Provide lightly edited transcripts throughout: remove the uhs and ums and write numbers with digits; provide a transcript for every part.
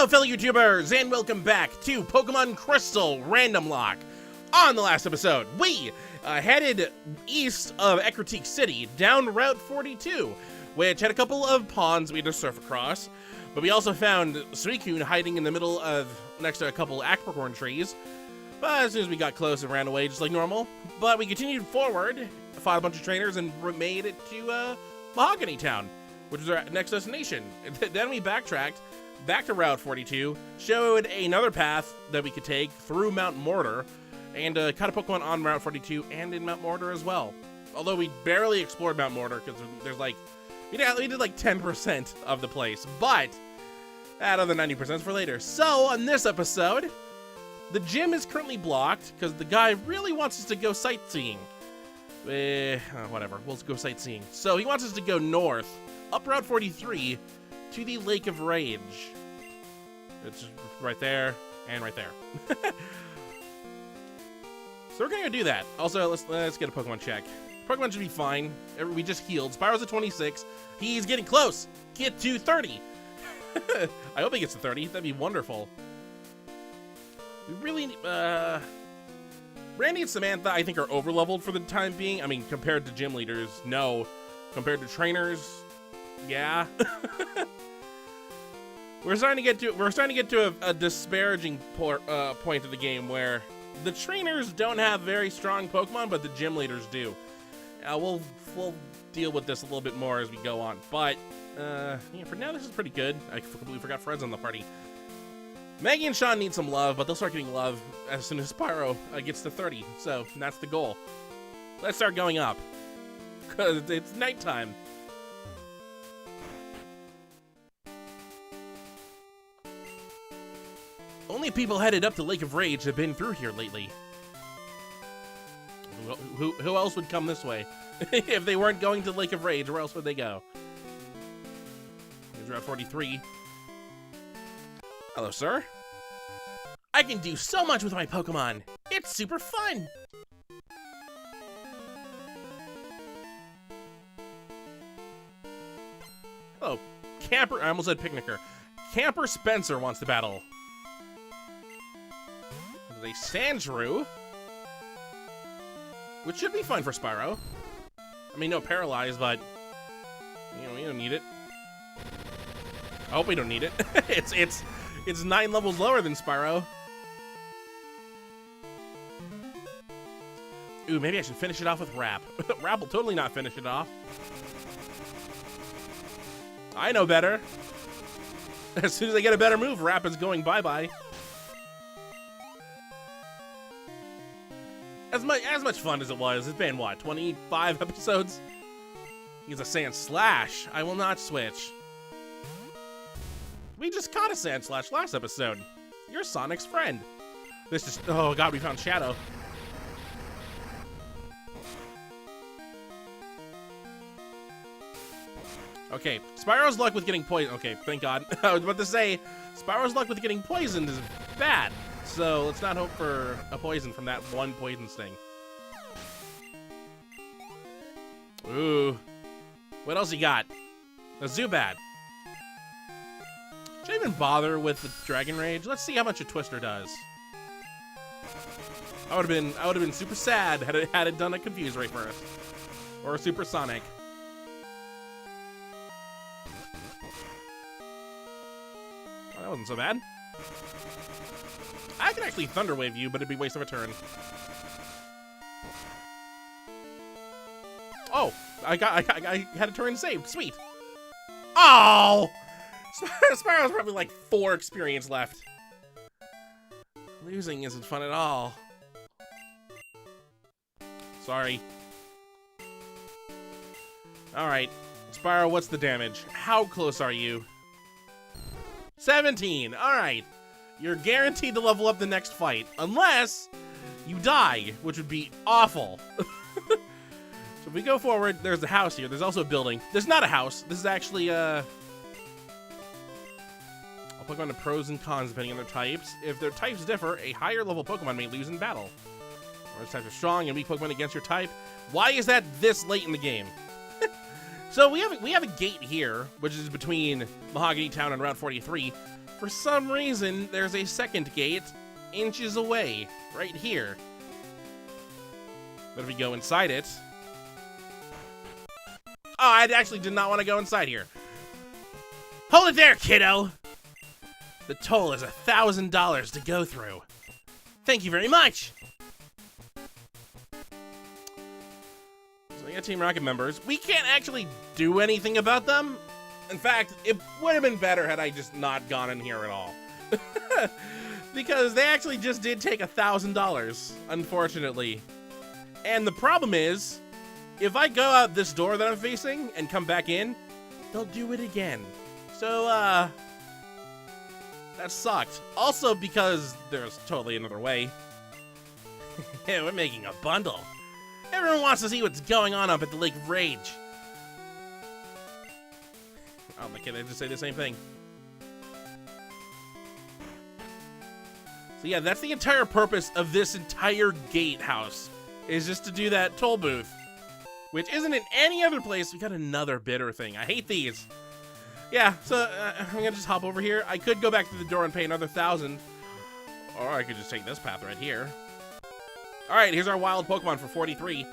Hello fellow YouTubers, and welcome back to Pokémon Crystal Randomlocke. On the last episode, we headed east of Ecruteak City, down Route 42, which had a couple of ponds we had to surf across, but we also found Suicune hiding in the middle of, next to a couple apricorn trees. But as soon as we got close, it ran away just like normal. But we continued forward, fought a bunch of trainers, and made it to Mahogany Town, which was our next destination. Then we backtracked back to Route 42, showed another path that we could take through Mount Mortar, and caught a Pokemon on Route 42 and in Mount Mortar as well. Although we barely explored Mount Mortar because there's like, we did like 10% of the place, but that other 90% is for later. So on this episode, the gym is currently blocked because the guy really wants us to go sightseeing. Whatever, we'll go sightseeing. So he wants us to go north, up Route 43, to the Lake of Rage. It's right there and right there. So we're gonna go do that. Also, let's get a Pokemon check. Pokemon should be fine. We just healed. Spyro's at 26. He's getting close. Get to 30. I hope he gets to 30. That'd be wonderful. We really Randy and Samantha, I think, are over-leveled for the time being. I mean, compared to gym leaders, no. Compared to trainers, yeah. We're starting to get to a disparaging point of the game where the trainers don't have very strong Pokemon, but the gym leaders do. We'll deal with this a little bit more as we go on. But yeah, for now, this is pretty good. I completely forgot Fred's on the party. Maggie and Sean need some love, but they'll start getting love as soon as Spyro gets to 30. So that's the goal. Let's start going up, because it's nighttime. Only people headed up to Lake of Rage have been through here lately. Who else would come this way? If they weren't going to Lake of Rage, where else would they go? Here's Route 43. Hello, sir. I can do so much with my Pokemon. It's super fun. Oh, Camper, I almost said Picnicker. Camper Spencer wants to battle. There's a Sandshrew, which should be fun for Spyro. I mean, no Paralyzed, but you know, we don't need it. I hope we don't need it. It's 9 levels lower than Spyro. Ooh, maybe I should finish it off with Rap. Rap will totally not finish it off. I know better. As soon as I get a better move, Rap is going bye-bye. As much fun as it was, it's been, what, 25 episodes? He's a Sand Slash. I will not switch. We just caught a Sand Slash last episode. You're Sonic's friend. This is, oh god, we found Shadow. Okay, Spyro's luck with getting poisoned. Okay, thank god. I was about to say, Spyro's luck with getting poisoned is bad. So let's not hope for a poison from that one poison sting. Ooh. What else you got? A Zubat. Should I even bother with the Dragon Rage? Let's see how much a Twister does. I would have been super sad had it done a Confuse Ray first. Or a Supersonic. Oh, that wasn't so bad. I can actually Thunder Wave you, but it'd be a waste of a turn. Oh, I had a turn saved. Sweet. Oh, Spyro's probably like 4 experience left. Losing isn't fun at all. Sorry. All right, Spyro, what's the damage? How close are you? 17. All right. You're guaranteed to level up the next fight, unless you die, which would be awful. So if we go forward, there's a house here. There's also a building. There's not a house. This is actually, I'll put on the pros and cons depending on their types. If their types differ, a higher level Pokemon may lose in battle. Or types are strong and weak Pokemon against your type. Why is that this late in the game? So we have a gate here, which is between Mahogany Town and Route 43. For some reason, there's a second gate inches away, right here. But if we go inside it... Oh, I actually did not want to go inside here. Hold it there, kiddo! The toll is $1,000 to go through. Thank you very much! So we got Team Rocket members. We can't actually do anything about them. In fact, it would have been better had I just not gone in here at all. Because they actually just did take $1,000, unfortunately. And the problem is, if I go out this door that I'm facing and come back in, they'll do it again. So, that sucked. Also because there's totally another way. Yeah, we're making a bundle. Everyone wants to see what's going on up at the Lake of Rage. Oh my god, I just say the same thing. So yeah, that's the entire purpose of this entire gatehouse, is just to do that toll booth. Which isn't in any other place. We got another bitter thing. I hate these. Yeah, so I'm gonna just hop over here. I could go back to the door and pay another 1,000. Or I could just take this path right here. Alright, here's our wild Pokemon for 43.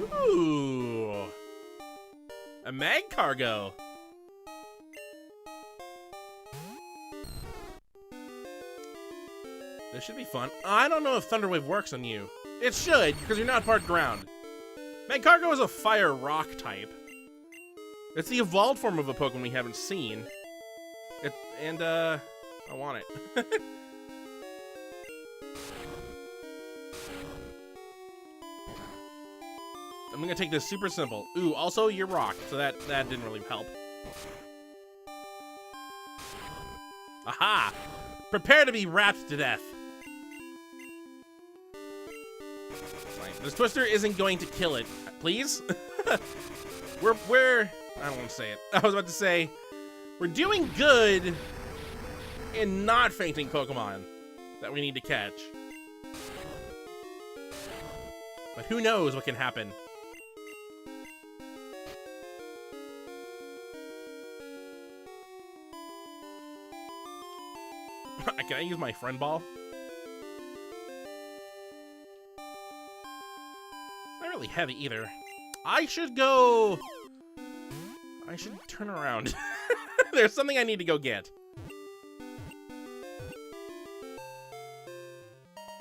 Ooh. A mag cargo. This should be fun. I don't know if Thunder Wave works on you. It should, because you're not part ground. Magcargo is a fire rock type. It's the evolved form of a Pokemon we haven't seen. I want it. I'm gonna take this super simple. Ooh, also you're rock, so that didn't really help. Aha! Prepare to be wrapped to death. This Twister isn't going to kill it. Please? we're I don't want to say it. I was about to say, we're doing good in not fainting Pokemon that we need to catch. But who knows what can happen. Can I use my friend ball? Not really heavy either. I should turn around. There's something I need to go get.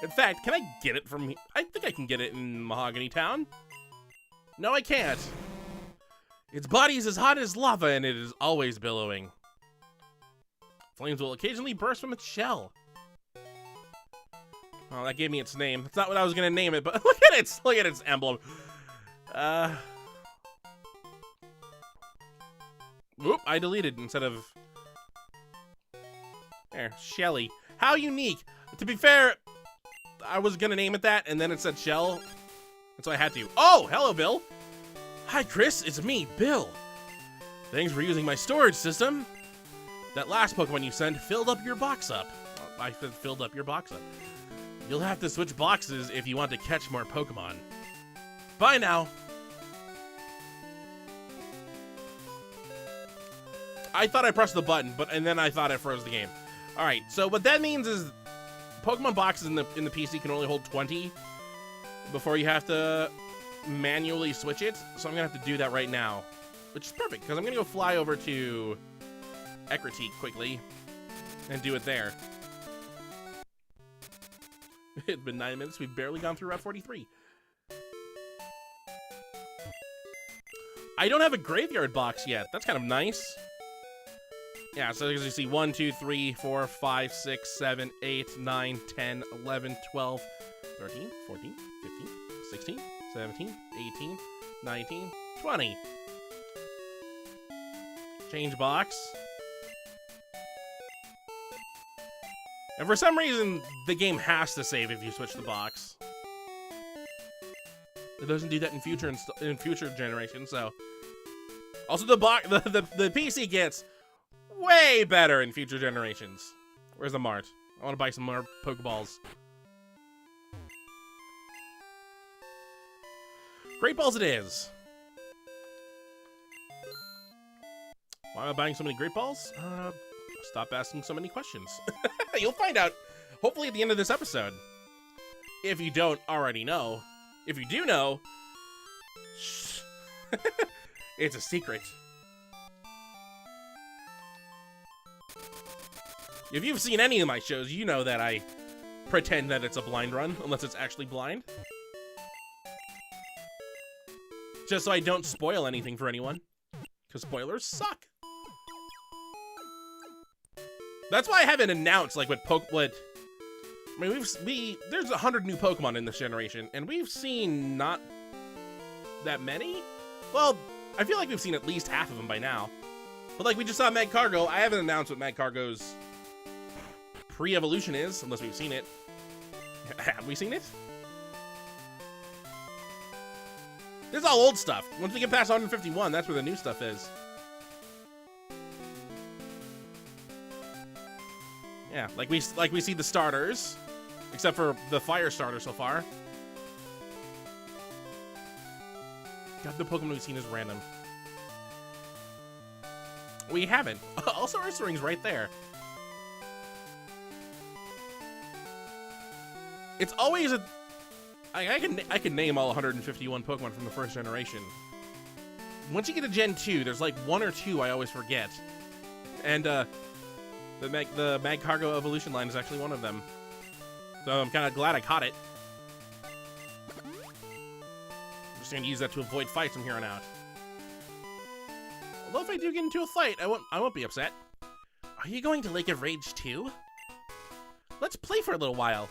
In fact, can I get it from here? I think I can get it in Mahogany Town. No, I can't. Its body is as hot as lava and it is always billowing. Flames will occasionally burst from its shell. Oh, that gave me its name. That's not what I was gonna name it, but look at its emblem. Whoop, I deleted instead of... There, Shelly. How unique. To be fair, I was gonna name it that, and then it said Shell, and so I had to. Oh, hello, Bill. Hi, Chris, it's me, Bill. Thanks for using my storage system. That last Pokemon you sent filled up your box up. Well, I filled up your box up. You'll have to switch boxes if you want to catch more Pokemon. Bye now. I thought I pressed the button, and then I thought it froze the game. All right, so what that means is Pokemon boxes in the PC can only hold 20 before you have to manually switch it. So I'm gonna have to do that right now, which is perfect because I'm gonna go fly over to Ecruteak quickly and do it there. It's been 9 minutes. We've barely gone through Route 43. I don't have a graveyard box yet. That's kind of nice. Yeah, so as you see, 1, 2, 3, 4, 5, 6, 7, 8, 9, 10, 11, 12, 13, 14, 15, 16, 17, 18, 19, 20. Change box. And for some reason, the game has to save if you switch the box. It doesn't do that in future generations, so. Also, the PC gets way better in future generations. Where's the mart? I want to buy some more Pokeballs. Great balls it is. Why am I buying so many great balls? Stop asking so many questions. You'll find out, hopefully, at the end of this episode. If you don't already know. If you do know, shh. It's a secret. If you've seen any of my shows, you know that I pretend that it's a blind run, unless it's actually blind. Just so I don't spoil anything for anyone. Because spoilers suck. That's why I haven't announced, like, I mean, there's 100 new Pokemon in this generation, and we've seen not that many? Well, I feel like we've seen at least half of them by now. But, like, we just saw Magcargo. I haven't announced what Magcargo's pre-evolution is, unless we've seen it. Have we seen it? This is all old stuff. Once we get past 151, that's where the new stuff is. Yeah, like we see the starters, except for the fire starter so far. God, the Pokemon we've seen is random. We haven't. Also, Ursaring's right there. It's always a... I can name all 151 Pokemon from the first generation. Once you get to Gen 2, there's like one or two I always forget. And, the Magcargo evolution line is actually one of them. So I'm kind of glad I caught it. I'm just going to use that to avoid fights from here on out. Although if I do get into a fight, I won't be upset. Are you going to Lake of Rage too? Let's play for a little while.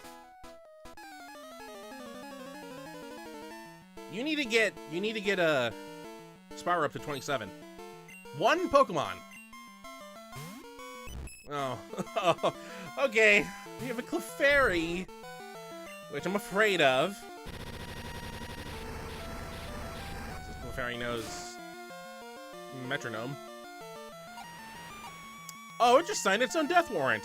You need to get a Spyro up to 27. One Pokemon. Oh, okay. We have a Clefairy, which I'm afraid of. This Clefairy knows Metronome. Oh, it just signed its own death warrant.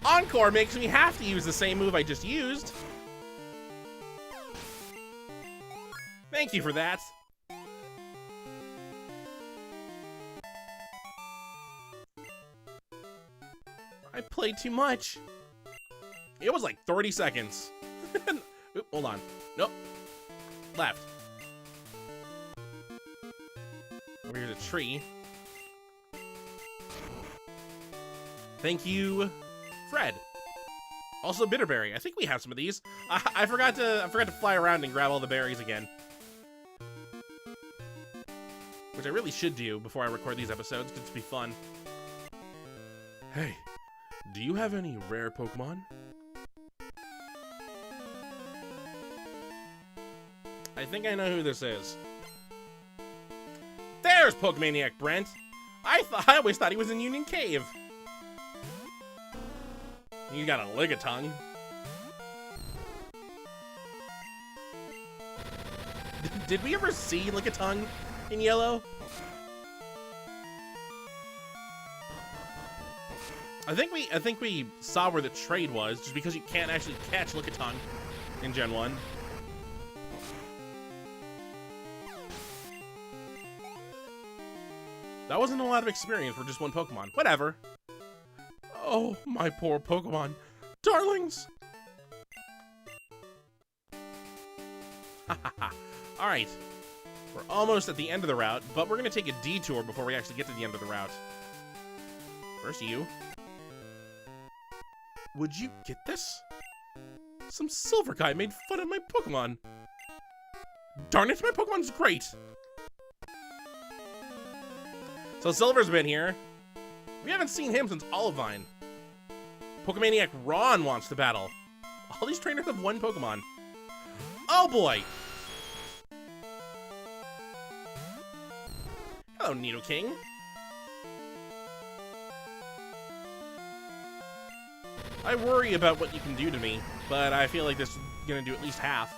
Encore makes me have to use the same move I just used. Thank you for that. I played too much. It was like 30 seconds. Oop, hold on. Nope. Left. Over here's a tree. Thank you, Fred. Also Bitterberry. I think we have some of these. I forgot to fly around and grab all the berries again. Which I really should do before I record these episodes, because it'd be fun. Hey, do you have any rare Pokemon? I think I know who this is. There's Pokemaniac Brent! I always thought he was in Union Cave. You got a Lickitung. Did we ever see Lickitung in yellow? I think we saw where the trade was, just because you can't actually catch Lickitung in Gen 1. That wasn't a lot of experience for just one Pokemon. Whatever. Oh, my poor Pokemon. Darlings! Alright. We're almost at the end of the route, but we're going to take a detour before we actually get to the end of the route. First, you. Would you get this? Some silver guy made fun of my Pokemon. Darn it, my Pokemon's great! So Silver's been here. We haven't seen him since Olivine. Pokemaniac Ron wants to battle. All these trainers have one Pokemon. Oh boy! Hello, Nidoking. I worry about what you can do to me, but I feel like this is gonna do at least half.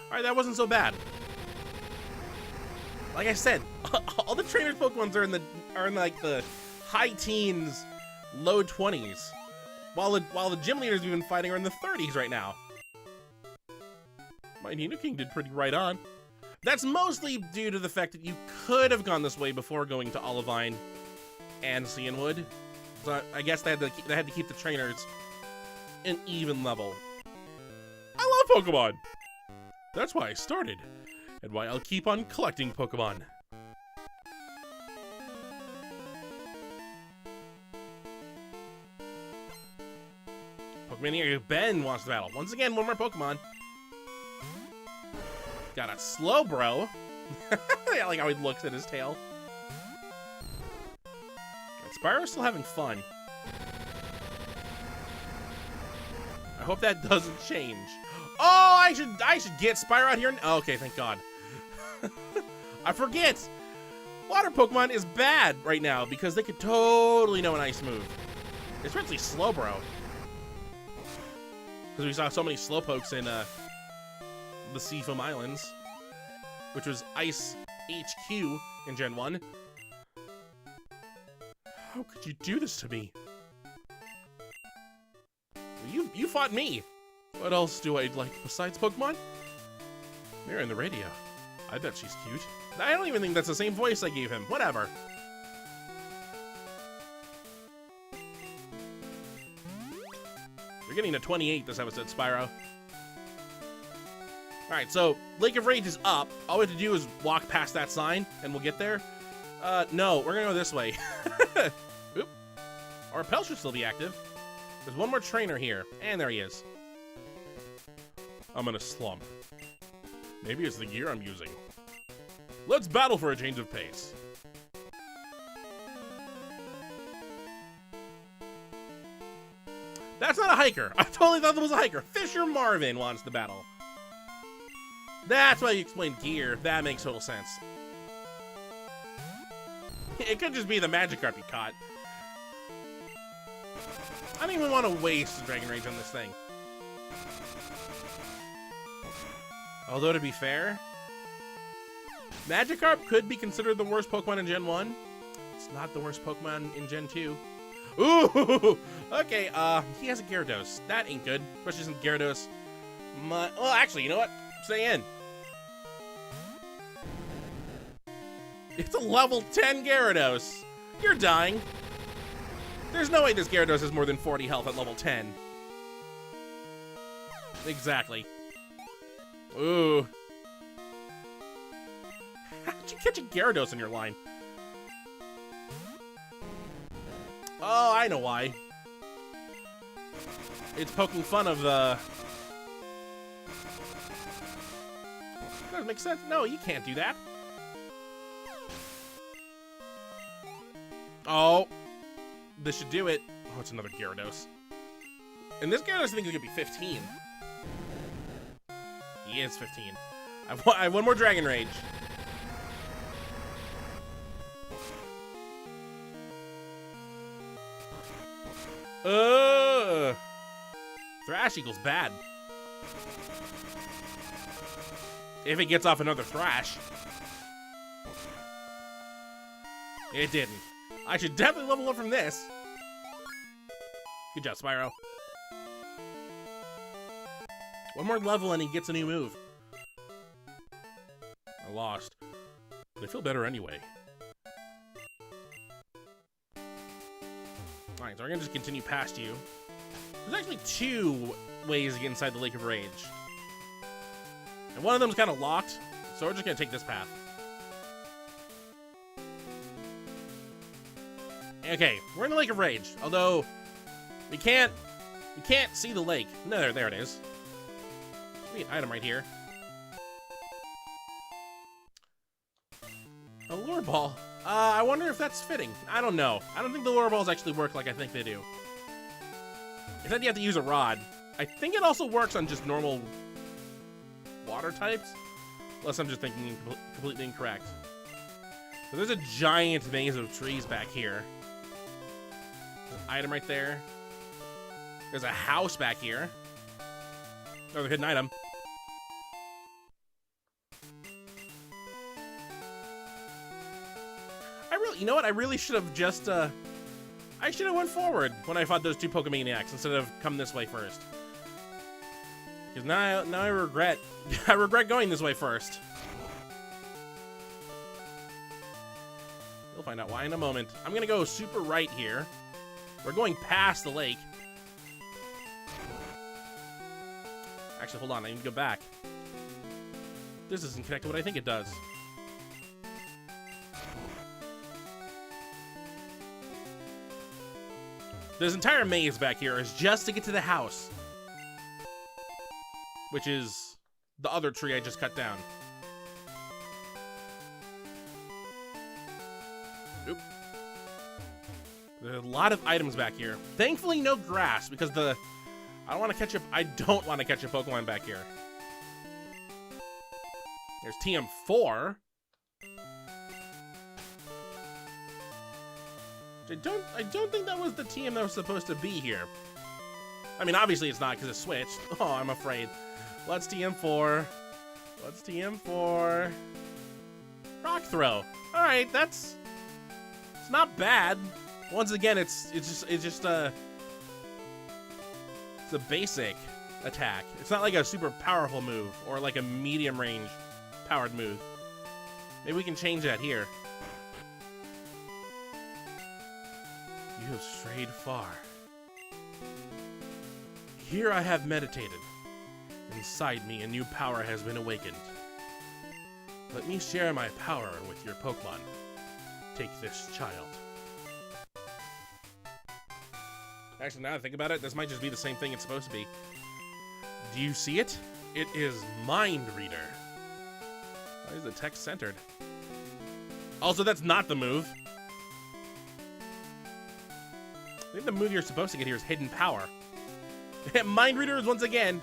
Alright, that wasn't so bad. Like I said, all the trainers' Pokemons are in like the high teens, low 20s. While the gym leaders we've been fighting are in the 30s right now. My Nidoking did pretty right on. That's mostly due to the fact that you could have gone this way before going to Olivine and Cianwood. So I guess they had to keep the trainers an even level. I love Pokemon! That's why I started, and why I'll keep on collecting Pokemon. Pokemon Ben wants to battle. Once again, one more Pokemon. Got a Slowbro. I like how he looks at his tail. Spyro's still having fun. I hope that doesn't change. Oh, I should get Spyro out here. Oh, okay, thank God. I forget. Water Pokemon is bad right now because they could totally know an ice move. Especially Slowbro. Because we saw so many Slowpokes in the Seafoam Islands, which was Ice HQ in Gen 1. How could you do this to me? You fought me. What else do I like besides Pokemon? Mira in the radio. I bet she's cute. I don't even think that's the same voice I gave him. Whatever. You're getting to 28 this episode, Spyro. Alright, so Lake of Rage is up. All we have to do is walk past that sign, and we'll get there. No, we're gonna go this way. Oop. Our repel should still be active. There's one more trainer here, and there he is. I'm in a slump. Maybe it's the gear I'm using. Let's battle for a change of pace. That's not a hiker. I totally thought that was a hiker. Fisher Marvin wants to battle. That's why you explained gear. That makes total sense. It could just be the Magikarp you caught. I don't even want to waste the Dragon Rage on this thing. Although, to be fair, Magikarp could be considered the worst Pokemon in Gen 1. It's not the worst Pokemon in Gen 2. Ooh! Okay, he has a Gyarados. That ain't good. Especially since Gyarados... Well, actually, you know what? Stay in. It's a level 10 Gyarados. You're dying. There's no way this Gyarados has more than 40 health at level 10. Exactly. Ooh. How did you catch a Gyarados in your line? Oh, I know why. It's poking fun of the... Doesn't make sense. No, you can't do that. Oh. This should do it. Oh, it's another Gyarados. And this Gyarados thinks he could be 15. He is 15. I have one more Dragon Rage. Thrash equals bad. If it gets off another Thrash. It didn't. I should definitely level up from this. Good job, Spyro. One more level and he gets a new move. I lost, but I feel better anyway. Alright, so we're gonna just continue past you. There's actually 2 ways to get inside the Lake of Rage. And one of them's kind of locked, so we're just gonna take this path. Okay, we're in the Lake of Rage, although we can't see the lake. No, there it is. There's an item right here. A lure ball. I wonder if that's fitting. I don't know. I don't think the lure balls actually work like I think they do. It said you have to use a rod. I think it also works on just normal water types. Unless I'm just thinking completely incorrect. So there's a giant maze of trees back here. There's an item right there. There's a house back here. Another hidden item. You know what? I really should have just I should have went forward when I fought those two Pokemaniacs instead of come this way first. Because now I regret I regret going this way first. We'll find out why in a moment. I'm gonna go super right here. We're going past the lake. Actually, hold on, I need to go back. This isn't connected to what I think it does. This entire maze back here is just to get to the house, which is the other tree I just cut down. Oop. There's a lot of items back here. Thankfully, no grass, because I don't want to catch I don't want to catch a Pokemon back here. There's TM4. I don't think that was the TM that was supposed to be here. I mean, obviously it's not because it switched. Oh, I'm afraid. What's TM4? What's TM4? Rock throw. All right, it's not bad. Once again, it's a basic attack. It's not like a super powerful move or like a medium range powered move. Maybe we can change that here. You have strayed far. Here I have meditated. Inside me, a new power has been awakened. Let me share my power with your Pokemon. Take this child. Actually, now that I think about it, this might just be the same thing it's supposed to be. Do you see it? It is Mind Reader. Why is the text centered? Also, that's not the move. I think the move you're supposed to get here is Hidden Power. Mind Reader is once again,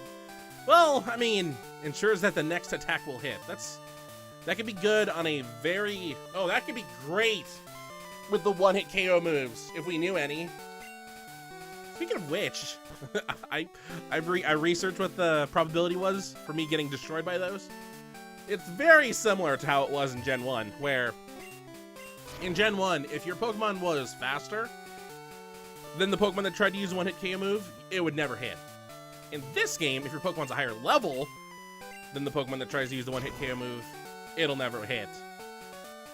well, I mean, ensures that the next attack will hit. That could be good on a very, that could be great with the one-hit KO moves, if we knew any. Speaking of which, I researched what the probability was for me getting destroyed by those. It's very similar to how it was in Gen 1, where in Gen 1, if your Pokemon was faster than the Pokemon that tried to use a one-hit KO move, it would never hit. In this game, if your Pokemon's a higher level than the Pokemon that tries to use the one-hit KO move, it'll never hit.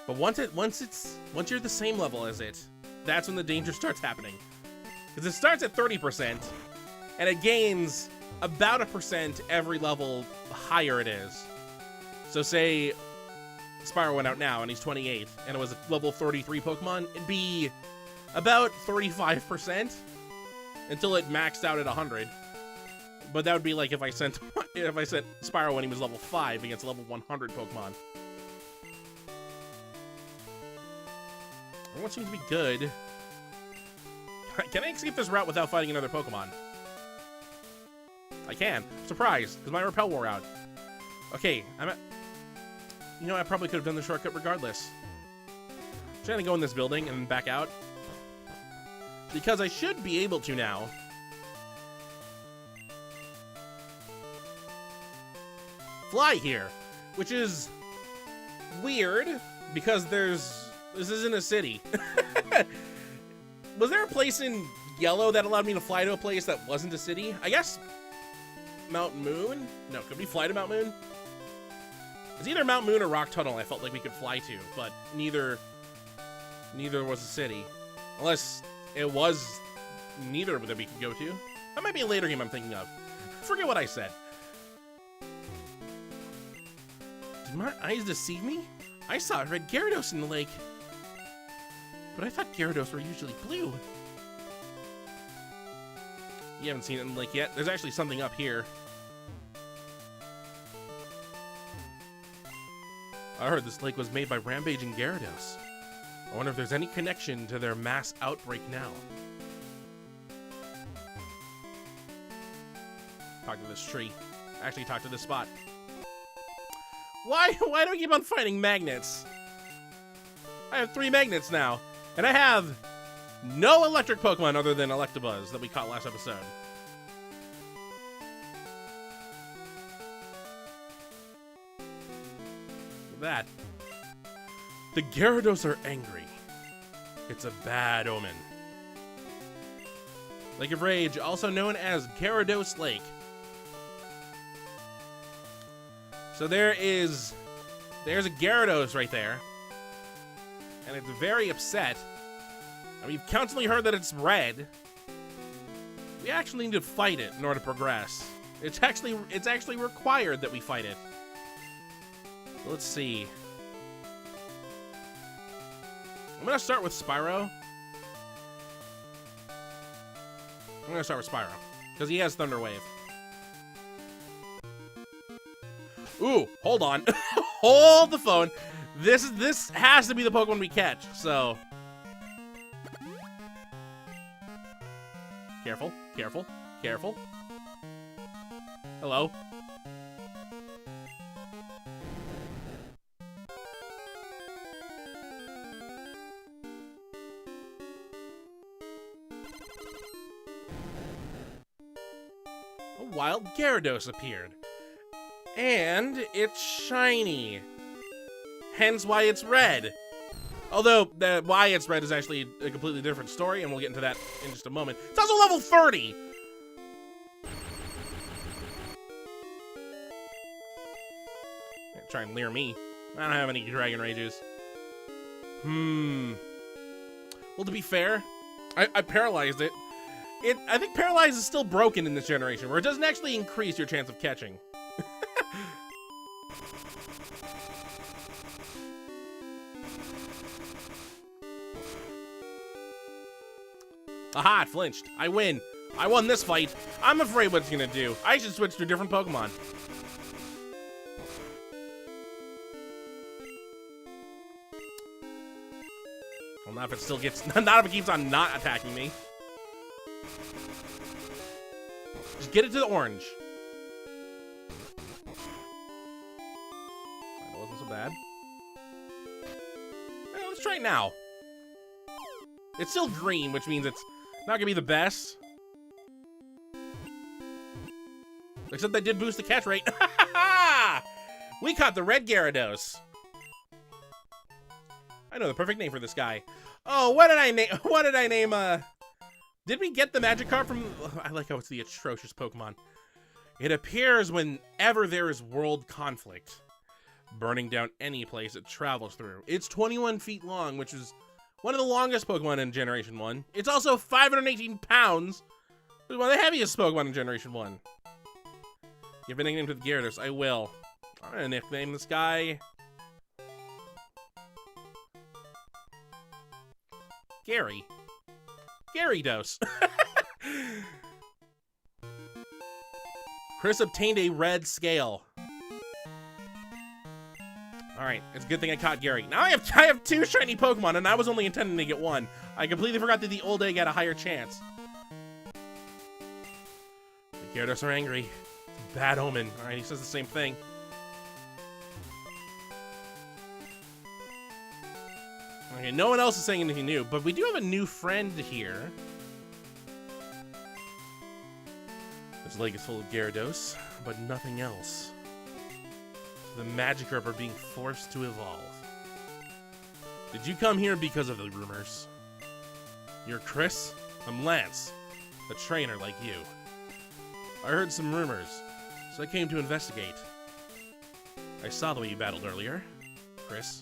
But once you're the same level as it, that's when the danger starts happening. Because it starts at 30%, and it gains about 1% every level higher it is. So say Spyro went out now, and he's 28, and it was a level 33 Pokemon, it'd be about 35% until it maxed out at 100. But that would be like if I sent Spyro when he was level 5 against a level 100 Pokemon. Everyone seems to be good. Can I escape this route without fighting another Pokemon? I can. Surprised, because my repel wore out. Okay, you know, I probably could have done the shortcut regardless. I'm trying to go in this building and back out. Because I should be able to now. Fly here, which is weird because this isn't a city. Was there a place in Yellow that allowed me to fly to a place that wasn't a city? I guess Mount Moon? No, could we fly to Mount Moon? It's either Mount Moon or Rock Tunnel I felt like we could fly to, but neither was a city. Unless it was neither that we could go to. That might be a later game I'm thinking of. Forget what I said. Did my eyes deceive me? I saw a red Gyarados in the lake. But I thought Gyarados were usually blue. You haven't seen it in the lake yet. There's actually something up here. I heard this lake was made by rampaging Gyarados. I wonder if there's any connection to their mass outbreak now. Talk to this tree. Actually, talk to this spot. Why do I keep on fighting magnets? I have 3 magnets now. And I have no electric Pokemon other than Electabuzz that we caught last episode. Look at that. The Gyarados are angry. It's a bad omen. Lake of Rage, also known as Gyarados Lake. So there's a Gyarados right there. And it's very upset. And we've constantly heard that it's red. We actually need to fight it in order to progress. It's actually required that we fight it. Let's see. I'm gonna start with Spyro. I'm gonna start with Spyro because he has Thunder Wave. Ooh, hold on. Hold the phone. This has to be the Pokemon we catch, so. Careful, careful, careful. Hello. A wild Gyarados appeared. And it's shiny. Hence why it's red. Although, why it's red is actually a completely different story, and we'll get into that in just a moment. It's also level 30! Try and leer me. I don't have any Dragon Rages. Well, to be fair, I paralyzed it. I think Paralyze is still broken in this generation, where it doesn't actually increase your chance of catching. Aha, it flinched. I win. I won this fight. I'm afraid what it's gonna do. I should switch to a different Pokemon. Well, not if it still gets, not if it keeps on not attacking me. Just get it to the orange. That wasn't so bad. Well, let's try it now. It's still green, which means it's not gonna be the best. Except they did boost the catch rate. We caught the red Gyarados. I know the perfect name for this guy. Oh, what did I name? Did we get the Magikarp from? I like how it's the atrocious Pokemon. It appears whenever there is world conflict, burning down any place it travels through. It's 21 feet long, which is one of the longest Pokemon in Generation 1. It's also 518 pounds. It's one of the heaviest Pokemon in Generation 1. Give a nickname to the Gyarados. I will. I'm gonna nickname this guy Gary. Gyarados. Chris obtained a red scale. Alright, it's a good thing I caught Gary. Now I have 2 shiny Pokemon, and I was only intending to get 1. I completely forgot that the old egg had a higher chance. The Gyarados are angry. It's a bad omen. Alright, he says the same thing. Okay, no one else is saying anything new, but we do have a new friend here. This lake is full of Gyarados, but nothing else. The Magikarp are being forced to evolve. Did you come here because of the rumors? You're Chris? I'm Lance, a trainer like you. I heard some rumors, so I came to investigate. I saw the way you battled earlier, Chris.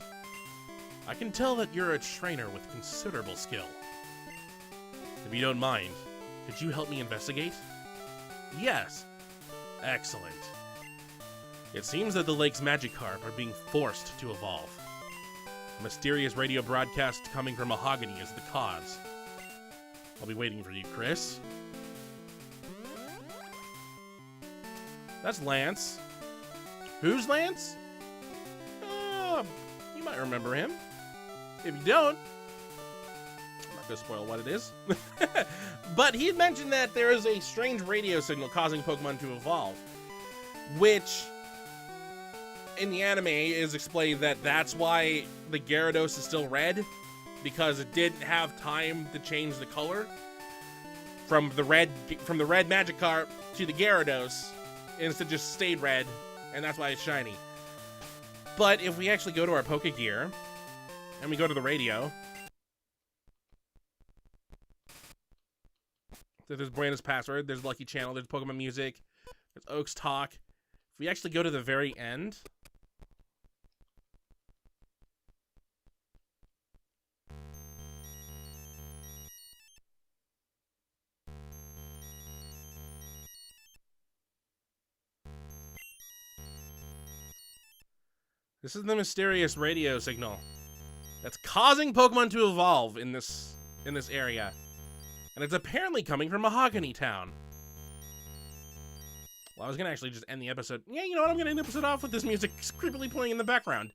I can tell that you're a trainer with considerable skill. If you don't mind, could you help me investigate? Yes. Excellent. It seems that the lake's Magikarp are being forced to evolve. A mysterious radio broadcast coming from Mahogany is the cause. I'll be waiting for you, Chris. That's Lance. Who's Lance? You might remember him. If you don't, I'm not gonna spoil what it is. But he mentioned that there is a strange radio signal causing Pokemon to evolve, which in the anime is explained that that's why the Gyarados is still red, because it didn't have time to change the color from the red Magikarp to the Gyarados, and instead just stayed red, and that's why it's shiny. But if we actually go to our Pokegear and we go to the radio, So there's Brandon's password, there's Lucky Channel, there's Pokemon Music, there's Oak's Talk. If we actually go to the very end... This is the mysterious radio signal that's causing Pokemon to evolve in this area. And it's apparently coming from Mahogany Town. Well, I was gonna actually just end the episode. Yeah, you know what? I'm gonna end the episode off with this music creepily playing in the background.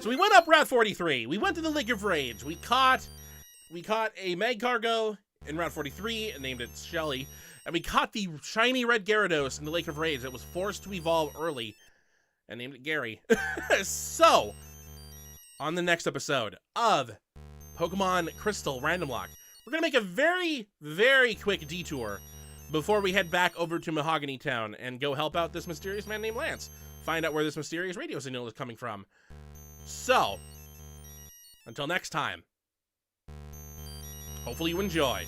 So we went up Route 43. We went to the Lake of Rage. We caught a Magcargo in Route 43 and named it Shelly. And we caught the shiny red Gyarados in the Lake of Rage that was forced to evolve early and named it Gary. So, on the next episode of Pokemon Crystal Randomlocke, we're going to make a very, very quick detour before we head back over to Mahogany Town and go help out this mysterious man named Lance. Find out where this mysterious radio signal is coming from. So, until next time, hopefully you enjoy.